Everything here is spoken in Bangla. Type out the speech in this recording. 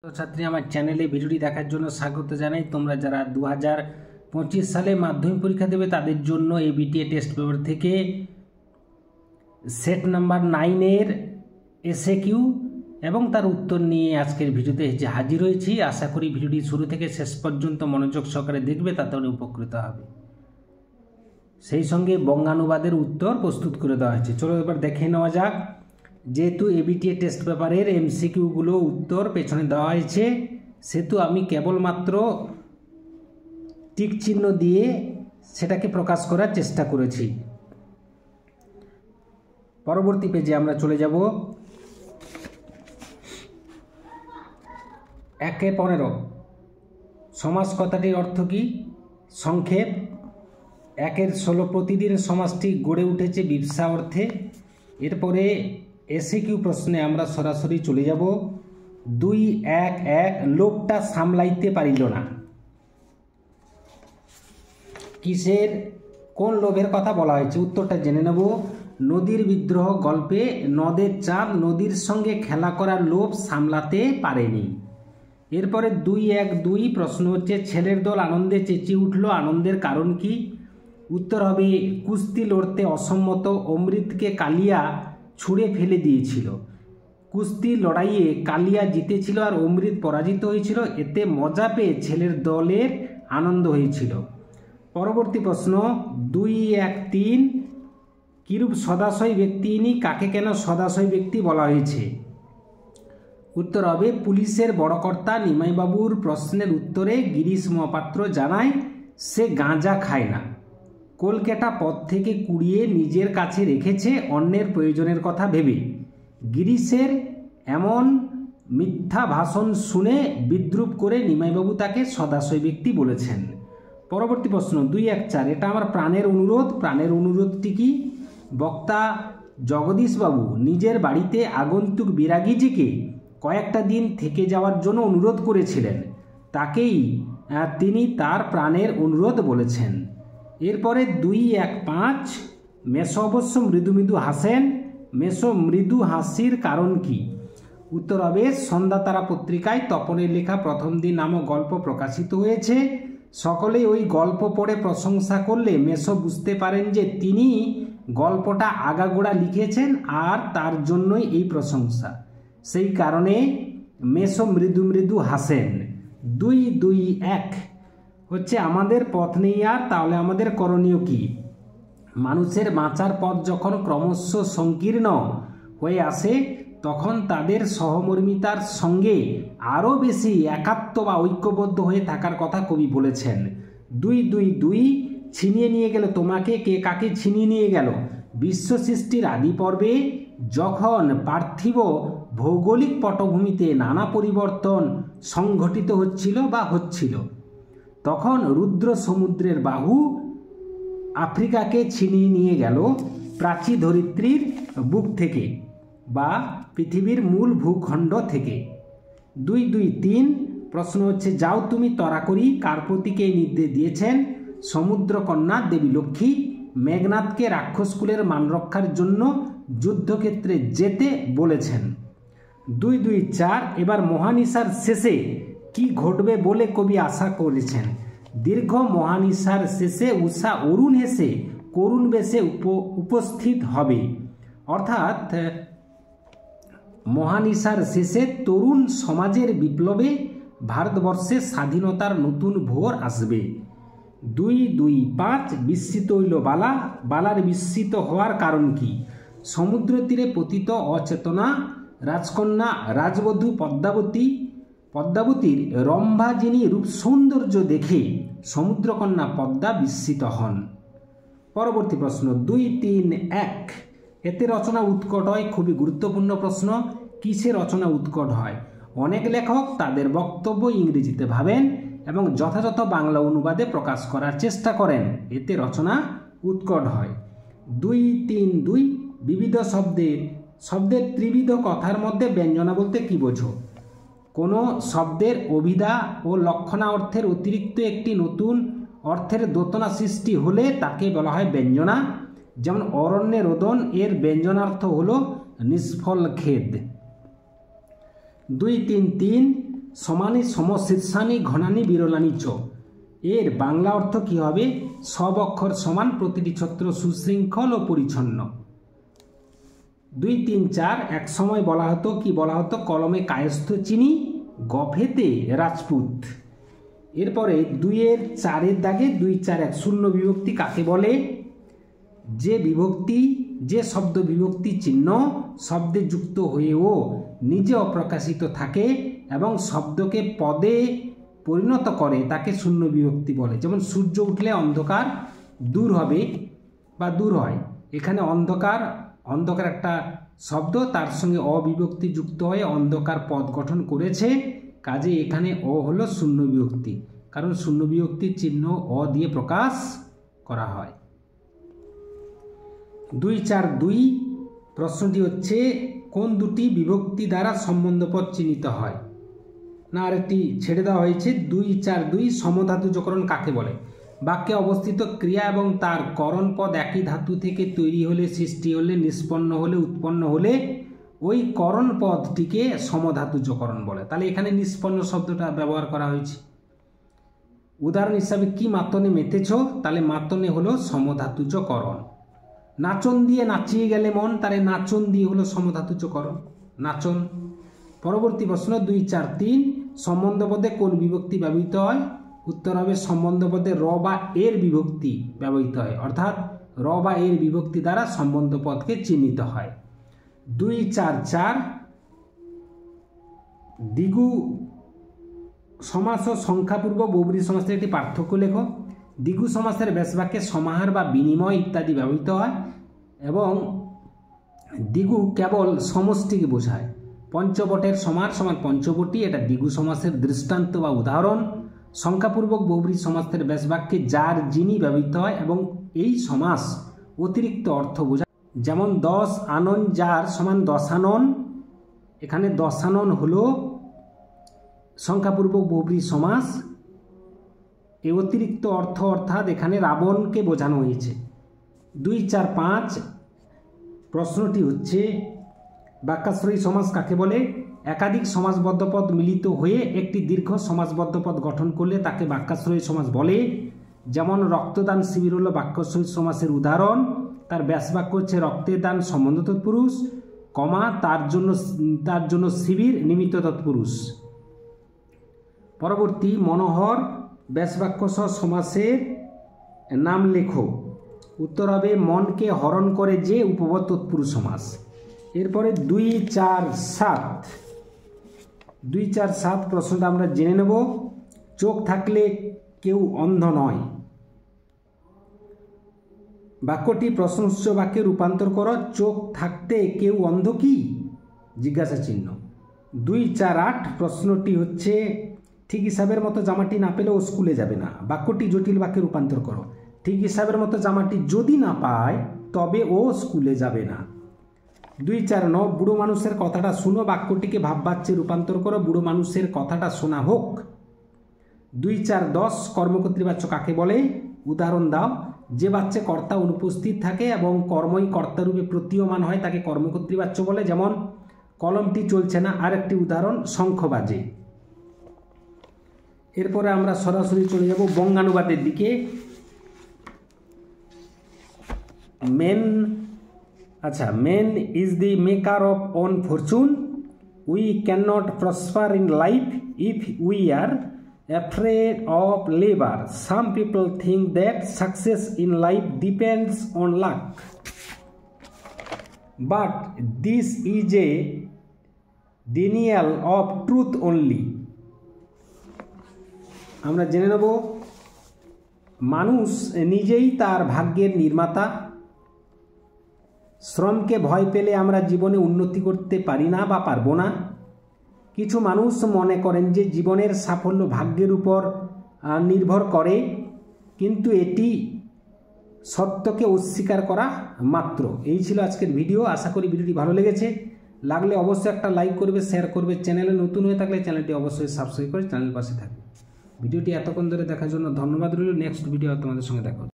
তো ছাত্রী আমার চ্যানেলে ভিডিওটি দেখার জন্য স্বাগত জানাই। তোমরা যারা 2025 সালে মাধ্যমিক পরীক্ষা দেবে তাদের জন্য এবিটিএ টেস্ট পেপার থেকে সেট নাম্বার 9 এর এসএকিউ এবং তার উত্তর নিয়ে আজকের ভিডিওতে হাজির হয়েছি। আশা করি ভিডিওটি শুরু থেকে শেষ পর্যন্ত মনোযোগ সহকারে দেখবে, তাতে উপকৃত হবে। সেই সঙ্গে বঙ্গানুবাদের উত্তর প্রস্তুত করে দেওয়া হয়েছে। চলো এবার দেখে নেওয়া যাক। যেহেতু এবিটিএ টেস্ট পেপারের এমসিকিউগুলো উত্তর পেছনে দেওয়া হয়েছে, সেহেতু আমি কেবলমাত্র টিক চিহ্ন দিয়ে সেটাকে প্রকাশ করার চেষ্টা করেছি। পরবর্তী পেজে আমরা চলে যাব। 1-15 সমাস কথাটির অর্থ কী? সংক্ষেপ। 1-16 প্রতিদিন সমাসটি গড়ে উঠেছে বিবসা অর্থে। এরপরে এসএকিউ প্রশ্নে আমরা সরাসরি চলে যাব। 2-1-1 লোকটা সামলাইতে পারিল না। কিসের কোন লোভের কথা বলা হয়েছে? উত্তরটা জেনে নেব। নদীর বিদ্রোহ গল্পে নদের চাঁদ নদীর সঙ্গে খেলা করার লোভ সামলাতে পারেনি। এরপরে 2-1-2 প্রশ্ন হচ্ছে ছেলের দল আনন্দে চেঁচিয়ে উঠল, আনন্দের কারণ কি? উত্তর হবে কুস্তি লড়তে অসম্মত অমৃতকে কালিয়া ছুঁড়ে ফেলে দিয়েছিল। কুস্তি লড়াইয়ে কালিয়া জিতেছিল আর অমৃত পরাজিত হয়েছিল, এতে মজা পেয়ে ছেলের দলের আনন্দ হয়েছিল। পরবর্তী প্রশ্ন 2-1-3 কিরূপ সদাশয় ব্যক্তি ইনি, কাকে কেন সদাশয় ব্যক্তি বলা হয়েছে? উত্তর হবে পুলিশের বড় কর্তা নিমাইবাবুর প্রশ্নের উত্তরে গিরিশ মহাপাত্র জানায় সে গাঁজা খায় না। কলকাতা পথ থেকে কুড়িয়ে নিজের কাছে রেখেছে অন্যের প্রয়োজনের কথা ভেবে। গিরিশের এমন মিথ্যা ভাষণ শুনে বিদ্রুপ করে নিমাইবাবু তাকে সদাশয় ব্যক্তি বলেছেন। পরবর্তী প্রশ্ন 2-1-4 এটা আমার প্রাণের অনুরোধ। প্রাণের অনুরোধটি কি? বক্তা জগদীশবাবু নিজের বাড়িতে আগন্তুক বিরাগীজিকে কয়েকটা দিন থেকে যাওয়ার জন্য অনুরোধ করেছিলেন, তাকেই তিনি তার প্রাণের অনুরোধ বলেছেন। এরপরে 2-1-5 মেসো অবশ্য মৃদু মৃদু হাসেন, মেসো মৃদু হাসির কারণ কি? উত্তর হবে সন্ধ্যা তারা পত্রিকায় তপনের লেখা প্রথম দিন নামক গল্প প্রকাশিত হয়েছে। সকলেই ওই গল্প পড়ে প্রশংসা করলে মেসো বুঝতে পারেন যে তিনি গল্পটা আগাগোড়া লিখেছেন আর তার জন্যই এই প্রশংসা। সেই কারণে মেসো মৃদু মৃদু হাসেন। 2-2-1 হচ্ছে আমাদের পথ নেই আর, তাহলে আমাদের করণীয় কি? মানুষের বাঁচার পথ যখন ক্রমশ সংকীর্ণ হয়ে আসে তখন তাদের সহমর্মিতার সঙ্গে আরও বেশি একাত্ম বা ঐক্যবদ্ধ হয়ে থাকার কথা কবি বলেছেন। 2-2-2 ছিনিয়ে নিয়ে গেল তোমাকে, কে কাকে ছিনিয়ে নিয়ে গেল? বিশ্ব সৃষ্টির আদি পর্বে যখন পার্থিব ভৌগোলিক পটভূমিতে নানা পরিবর্তন সংঘটিত হচ্ছিল বা হচ্ছিল, তখন রুদ্র সমুদ্রের বাহু আফ্রিকাকে ছিনিয়ে নিয়ে গেল প্রাচী ধরিত্রীর বুক থেকে বা পৃথিবীর মূল ভূখণ্ড থেকে। 2-2-3 প্রশ্ন হচ্ছে যাও তুমি তরাকরি কার প্রতীকে এই নির্দেশ দিয়েছেন? সমুদ্রকন্যা দেবী লক্ষ্মী মেঘনাথকে রাক্ষসকুলের মান রক্ষার জন্য যুদ্ধক্ষেত্রে যেতে বলেছেন। 2-2-4 এবার মহানিশার শেষে কি ঘটবে বলে কবি আশা করেছেন? দীর্ঘ মহানিশার শেষে উষা অরুণ হেসে করুণ বেশে উপস্থিত হবে, অর্থাৎ মহানিশার শেষে তরুণ সমাজের বিপ্লবে ভারতবর্ষে স্বাধীনতার নতুন ভোর আসবে। 2-2-5 বিস্মিত হইল বালা, বালার বিস্মিত হওয়ার কারণ কি? সমুদ্র তীরে পতিত অচেতনা রাজকন্যা রাজবধূ পদ্মাবতীর রম্ভাজিনী রূপ সৌন্দর্য দেখে সমুদ্রকন্যা পদ্মা বিস্মিত হন। পরবর্তী প্রশ্ন 2-3-1 এতে রচনা উৎকট হয়। খুবই গুরুত্বপূর্ণ প্রশ্ন। কিসে রচনা উৎকট হয়? অনেক লেখক তাদের বক্তব্য ইংরেজিতে ভাবেন এবং যথাযথ বাংলা অনুবাদে প্রকাশ করার চেষ্টা করেন, এতে রচনা উৎকট হয়। 2-3-2 বিবিধ শব্দের ত্রিবিধ কথার মধ্যে ব্যঞ্জনা বলতে কি বোঝো? কোনো শব্দের অভিধা ও লক্ষণা অর্থের অতিরিক্ত একটি নতুন অর্থের দোতনা সৃষ্টি হলে তাকে বলা হয় ব্যঞ্জনা। যেমন অরণ্যে রোদন এর ব্যঞ্জনার্থ হলো নিষ্ফল খেদ। 2-3-3 সমানে সমশীর্ষানি ঘনানি বিরলানি চ। এর বাংলা অর্থ কি হবে? সব অক্ষর সমান, প্রতিটি ছত্র সুশৃঙ্খল ও পরিচ্ছন্ন। 2, 3, 4 এক সময় বলা হতো, কি বলা হতো? কলমে কায়স্থ চিনি, গফেতে রাজপুত। এরপরে 2-এর 4-এর দাগে 2, 4, 1 শূন্য বিভক্তি কাকে বলে? যে বিভক্তি, যে শব্দ বিভক্তি চিহ্ন শব্দে যুক্ত হয়েও নিজে অপ্রকাশিত থাকে এবং শব্দকে পদে পরিণত করে তাকে শূন্য বিভক্তি বলে। যেমন সূর্য উঠলে অন্ধকার দূর হবে বা দূর হয়। এখানে অন্ধকার, অন্ধকার একটা শব্দ, তার সঙ্গে অবিভক্তি যুক্ত হয়ে অন্ধকার পদ গঠন করেছে, কাজে এখানে অ হলো শূন্য বিভক্তি, কারণ শূন্য বিভক্তির চিহ্ন অ দিয়ে প্রকাশ করা হয়। 2, 4, 2 প্রশ্নটি হচ্ছে কোন দুটি বিভক্তি দ্বারা সম্বন্ধপদ চিহ্নিত হয়? না, আরেকটি ছেড়ে দেওয়া হয়েছে। 2, 4, 2 সমধাতুজকরণ কাকে বলে? বাক্যে অবস্থিত ক্রিয়া এবং তার করণ পদ একই ধাতু থেকে তৈরি হলে, সৃষ্টি হলে, নিষ্পন্ন হলে, উৎপন্ন হলে ওই করণ পদটিকে সমধাতুজকরণ বলে। তাহলে এখানে নিষ্পন্ন শব্দটা ব্যবহার করা হয়েছে। উদাহরণ হিসাবে কি মাতনে মেতেছ? তাহলে মাতনে হলো সমধাতুজকরণ। নাচন দিয়ে নাচিয়ে গেলে মন, তাহলে নাচন দিয়ে হলো সমধাতুজকরণ, নাচন। পরবর্তী প্রশ্ন 2, 4, 3 সম্বন্ধপদে কোন বিভক্তি ব্যবহৃত হয়? উত্তর হবে সম্বন্ধপদে র বা এর বিভক্তি ব্যবহৃত হয়, অর্থাৎ র বা এর বিভক্তি দ্বারা সম্বন্ধপদকে চিহ্নিত হয়। 2, 4, 4 দ্বিগু সমাস ও সংখ্যাপূর্বক বহুব্রীহি সমাসের একটি পার্থক্য লেখো। দ্বিগু সমাসের ব্যাসবাক্যে সমাহার বা বিনিময় ইত্যাদি ব্যবহৃত হয় এবং দ্বিগু কেবল সমষ্টিকে বোঝায়। পঞ্চবটের সমার সমান পঞ্চবটি, এটা দ্বিগু সমাসের দৃষ্টান্ত বা উদাহরণ। সংখ্যাপূর্বক বহুব্রীহি সমাসের ব্যাসবাক্যে যার যিনি ব্যবহৃত হয় এবং এই সমাস অতিরিক্ত অর্থ বোঝায়। যেমন 10 আনন যার সমান 10 আনন, এখানে 10 আনন হলো সংখ্যাপূর্বক বহুব্রীহি সমাস। এই অতিরিক্ত অর্থ অর্থাৎ এখানে রাবণকে বোঝানো হয়েছে। 2, 4, 5 প্রশ্নটি হচ্ছে বাক্যাশ্রয়ী সমাস কাকে বলে? একাধিক সমাসবদ্ধ পদ মিলিত হয়ে একটি দীর্ঘ সমাসবদ্ধ পদ গঠন করলে তাকে বাক্যাশ্রয়ী সমাস বলে। যেমন রক্তদান শিবির হলো বাক্যাশ্রয়ী সমাসের উদাহরণ। তার ব্যাসবাক্য হচ্ছে রক্তের দান সম্বন্ধ তৎপুরুষ, কমা তার জন্য শিবির নিমিত্ত তৎপুরুষ। পরবর্তী মনোহর ব্যাসবাক্য সহ সমাসের নাম লেখো। উত্তর হবে মনকে হরণ করে যে উপপদ তৎপুরুষ সমাস। এরপরে 2, 4, 7 প্রশ্নটা আমরা জেনে নেব। চোখ থাকলে কেউ অন্ধ নয়। বাক্যটি প্রশ্নসূচক বাক্যে রূপান্তর করো। চোখ থাকতে কেউ অন্ধ কি? জিজ্ঞাসা চিহ্ন। 2, 4, 8 প্রশ্নটি হচ্ছে ঠিক হিসাবের মতো জামাটি না পেলে ও স্কুলে যাবে না। বাক্যটি জটিল বাক্যে রূপান্তর করো। ঠিক হিসাবের মতো জামাটি যদি না পায় তবে ও স্কুলে যাবে না। 2, 4, 9 বুড়ো মানুষের কথাটা শুনো। বাক্যটিকে ভাববাচ্যে রূপান্তর করো। বুড়ো মানুষের কথাটা শোনা হোক। 2, 4, 10 কর্মকর্তৃবাচ্য কাকে বলে? উদাহরণ দাও। যে বাচ্চা কর্তা অনুপস্থিত থাকে এবং কর্মই কর্তারূপে প্রতীয়মান হয় তাকে কর্মকর্তৃবাচ্য বলে। যেমন কলমটি চলছে না। আরেকটি উদাহরণ শঙ্খ বাজে। এরপরে আমরা সরাসরি চলে যাব বঙ্গানুবাদের দিকে। Men is the maker of own fortune. We can not prosper in life if we are afraid of labor. Some people think that success in life depends on luck, but this is a denial of truth only. আমরা জেনে নেব মানুষ নিজেই তার ভাগ্যের নির্মাতা। শ্রমকে ভয় পেলে আমরা জীবনে উন্নতি করতে পারি না বা পারবো না। কিছু মানুষ মনে করেন যে জীবনের সাফল্য ভাগ্যের উপর নির্ভর করে, কিন্তু এটি সত্যকে অস্বীকার করা মাত্র। এই ছিল আজকের ভিডিও। আশা করি ভিডিওটি ভালো লেগেছে। লাগলে অবশ্যই একটা লাইক করবে, শেয়ার করবে। চ্যানেলে নতুন হয়ে থাকলে চ্যানেলটি অবশ্যই সাবস্ক্রাইব করে চ্যানেল পাশে থাকবে। ভিডিওটি এতক্ষণ ধরে দেখার জন্য ধন্যবাদ রইল। নেক্সট ভিডিও তোমাদের সঙ্গে দেখা।